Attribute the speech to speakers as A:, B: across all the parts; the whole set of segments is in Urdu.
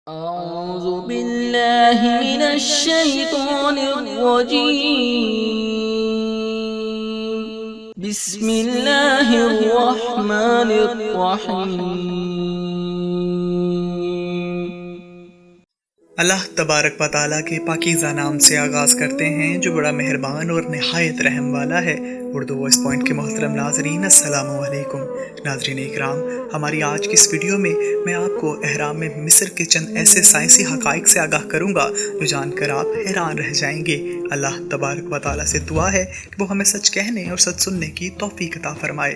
A: أعوذ بالله من الشيطان الرجيم بسم الله الرحمن الرحيم.
B: اللہ تبارک و تعالیٰ کے پاکیزہ نام سے آغاز کرتے ہیں جو بڑا مہربان اور نہایت رحم والا ہے. اردو وائس پوائنٹ کے محترم ناظرین السلام علیکم. ناظرین اکرام، ہماری آج کی اس ویڈیو میں آپ کو اہرام میں مصر کے چند ایسے سائنسی حقائق سے آگاہ کروں گا جو جان کر آپ حیران رہ جائیں گے. اللہ تبارک و تعالیٰ سے دعا ہے کہ وہ ہمیں سچ کہنے اور سچ سننے کی توفیق عطا فرمائے.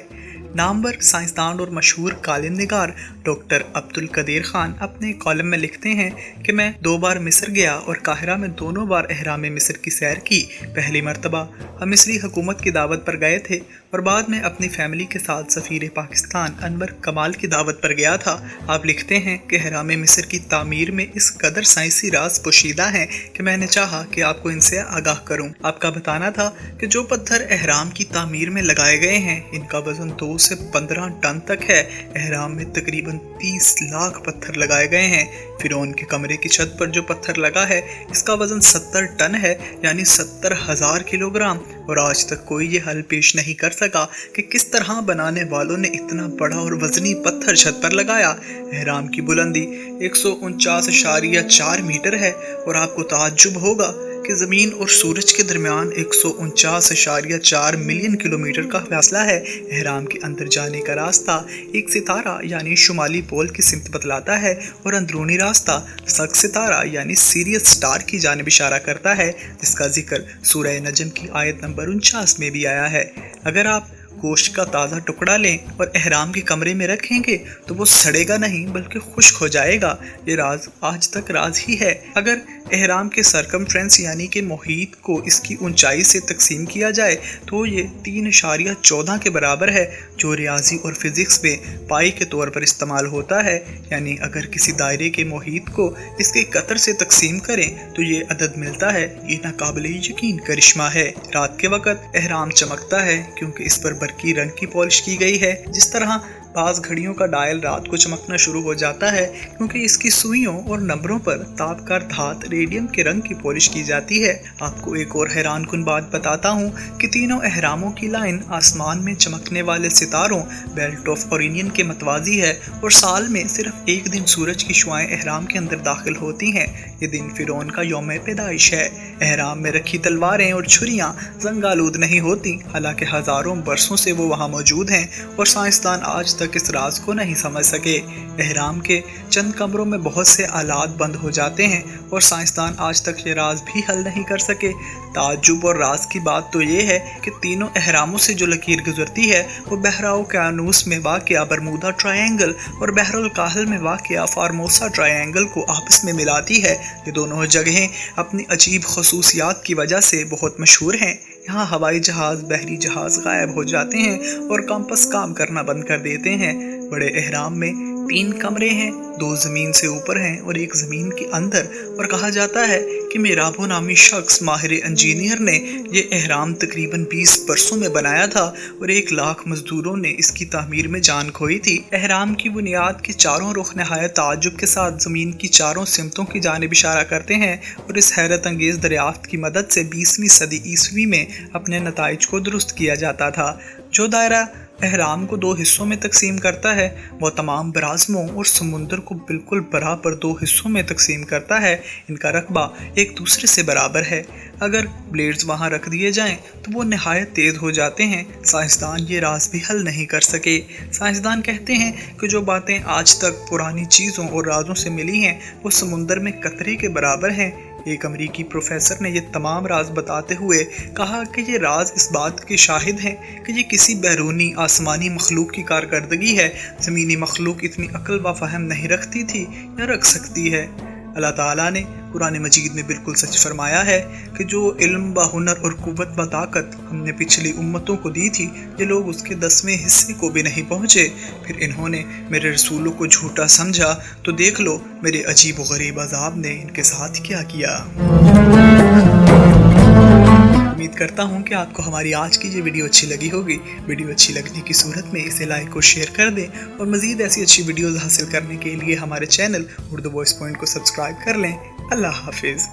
B: نامور سائنسدان اور مشہور کالم نگار ڈاکٹر عبدالقدیر خان اپنے کالم میں لکھتے ہیں کہ میں 2 بار مصر گیا اور قاہرہ میں دونوں بار اہرام مصر کی سیر کی. پہلی مرتبہ ہم مصری حکومت کی دعوت پر گئے تھے اور بعد میں اپنی فیملی کے ساتھ سفیر پاکستان انور کمال کی دعوت پر گیا تھا. آپ لکھتے ہیں کہ اہرام مصر کی تعمیر میں اس قدر سائنسی راز پوشیدہ ہیں کہ میں نے چاہا کہ آپ کو ان سے آگاہ کروں. آپ کا بتانا تھا کہ جو پتھر اہرام کی تعمیر میں لگائے گئے ہیں ان کا وزن 2 سے 15 ٹن تک ہے. اہرام میں تقریباً 30 لاکھ پتھر لگائے گئے ہیں. فرعون کے کمرے کی چھت پر جو پتھر لگا ہے اس کا وزن 70 ٹن ہے، یعنی 70,000 کلو گرام. اور آج تک کوئی یہ حل پیش نہیں کر سکا کہ کس طرح بنانے والوں نے اتنا بڑا اور وزنی پتھر چھت پر لگایا. اہرام کی بلندی 149.4 میٹر ہے اور آپ کو تعجب ہوگا کہ زمین اور سورج کے درمیان 149.4 ملین کلومیٹر کا فاصلہ ہے. اہرام کے اندر جانے کا راستہ ایک ستارہ یعنی شمالی پول کی سمت بتلاتا ہے اور اندرونی راستہ سگ ستارہ یعنی سیریس سٹار کی جانب اشارہ کرتا ہے، جس کا ذکر سورہ نجم کی آیت نمبر 49 میں بھی آیا ہے. اگر آپ گوشت کا تازہ ٹکڑا لیں اور اہرام کے کمرے میں رکھیں گے تو وہ سڑے گا نہیں بلکہ خشک ہو جائے گا. یہ راز آج تک راز ہی ہے. اگر اہرام کے سرکمفرنس یعنی کہ محیط کو اس کی اونچائی سے تقسیم کیا جائے تو یہ 3.14 کے برابر ہے، جو ریاضی اور فزکس میں پائی کے طور پر استعمال ہوتا ہے. یعنی اگر کسی دائرے کے محیط کو اس کے قطر سے تقسیم کریں تو یہ عدد ملتا ہے. یہ ناقابل یقین کرشمہ ہے. رات کے وقت اہرام چمکتا ہے کیونکہ اس پر برقی رنگ کی پالش کی گئی ہے. جس طرح بعض گھڑیوں کا ڈائل رات کو چمکنا شروع ہو جاتا ہے کیونکہ اس کی سوئیوں اور نمبروں پر تابکار دھات ریڈیم کے رنگ کی پالش کی جاتی ہے. آپ کو ایک اور حیران کن بات بتاتا ہوں کہ تینوں اہراموں کی لائن آسمان میں چمکنے والے ستاروں بیلٹ آف اورینین کے متوازی ہے اور سال میں صرف ایک دن سورج کی شعاعیں اہرام کے اندر داخل ہوتی ہیں. یہ دن فرعون کا یوم پیدائش ہے. اہرام میں رکھی تلواریں اور چھریاں زنگ آلود نہیں ہوتی، حالانکہ ہزاروں برسوں سے وہ وہاں موجود ہیں اور سائنسدان آج تک اس راز کو نہیں سمجھ سکے. اہرام کے چند کمروں میں بہت سے آلات بند ہو جاتے ہیں اور سائنسدان آج تک یہ راز بھی حل نہیں کر سکے. تعجب اور راز کی بات تو یہ ہے کہ تینوں اہراموں سے جو لکیر گزرتی ہے وہ بحر اوقیانوس میں واقع برمودا ٹرائی اینگل اور بحر الکاہل میں واقع فارموسا ٹرائی اینگل کو آپس میں ملاتی ہے. یہ دونوں جگہیں اپنی عجیب خصوصیات کی وجہ سے بہت مشہور ہیں. یہاں ہوائی جہاز، بحری جہاز غائب ہو جاتے ہیں اور کمپس کام کرنا بند کر دیتے ہیں. بڑے اہرام میں 3 کمرے ہیں، 2 زمین سے اوپر ہیں اور ایک زمین کے اندر. اور کہا جاتا ہے کہ میرابو نامی شخص ماہر انجینئر نے یہ اہرام تقریباً 20 برسوں میں بنایا تھا اور 1 لاکھ مزدوروں نے اس کی تعمیر میں جان کھوئی تھی. اہرام کی بنیاد کے چاروں رخ نہایت تعجب کے ساتھ زمین کی چاروں سمتوں کی جانب اشارہ کرتے ہیں اور اس حیرت انگیز دریافت کی مدد سے 20ویں صدی عیسوی میں اپنے نتائج کو درست کیا جاتا تھا. جو دائرہ اہرام کو 2 حصوں میں تقسیم کرتا ہے وہ تمام براعظموں اور سمندر کو بالکل برابر 2 حصوں میں تقسیم کرتا ہے. ان کا رقبہ ایک دوسرے سے برابر ہے. اگر بلیڈز وہاں رکھ دیے جائیں تو وہ نہایت تیز ہو جاتے ہیں. سائنسدان یہ راز بھی حل نہیں کر سکے. سائنسدان کہتے ہیں کہ جو باتیں آج تک پرانی چیزوں اور رازوں سے ملی ہیں وہ سمندر میں قطرے کے برابر ہیں. ایک امریکی پروفیسر نے یہ تمام راز بتاتے ہوئے کہا کہ یہ راز اس بات کے شاہد ہیں کہ یہ کسی بیرونی آسمانی مخلوق کی کارکردگی ہے. زمینی مخلوق اتنی عقل و فہم نہیں رکھتی تھی یا رکھ سکتی ہے. اللہ تعالیٰ نے قرآن مجید میں بالکل سچ فرمایا ہے کہ جو علم و ہنر اور قوت و طاقت ہم نے پچھلی امتوں کو دی تھی یہ لوگ اس کے 10ویں حصے کو بھی نہیں پہنچے. پھر انہوں نے میرے رسولوں کو جھوٹا سمجھا تو دیکھ لو میرے عجیب و غریب عذاب نے ان کے ساتھ کیا کیا. امید کرتا ہوں کہ آپ کو ہماری آج کی یہ ویڈیو اچھی لگی ہوگی۔ ویڈیو اچھی لگنے کی صورت میں اسے لائک اور شیئر کر دیں، اور مزید ایسی اچھی ویڈیوز حاصل کرنے کے لیے ہمارے چینل اردو وائس پوائنٹ کو سبسکرائب کر لیں۔ اللہ حافظ۔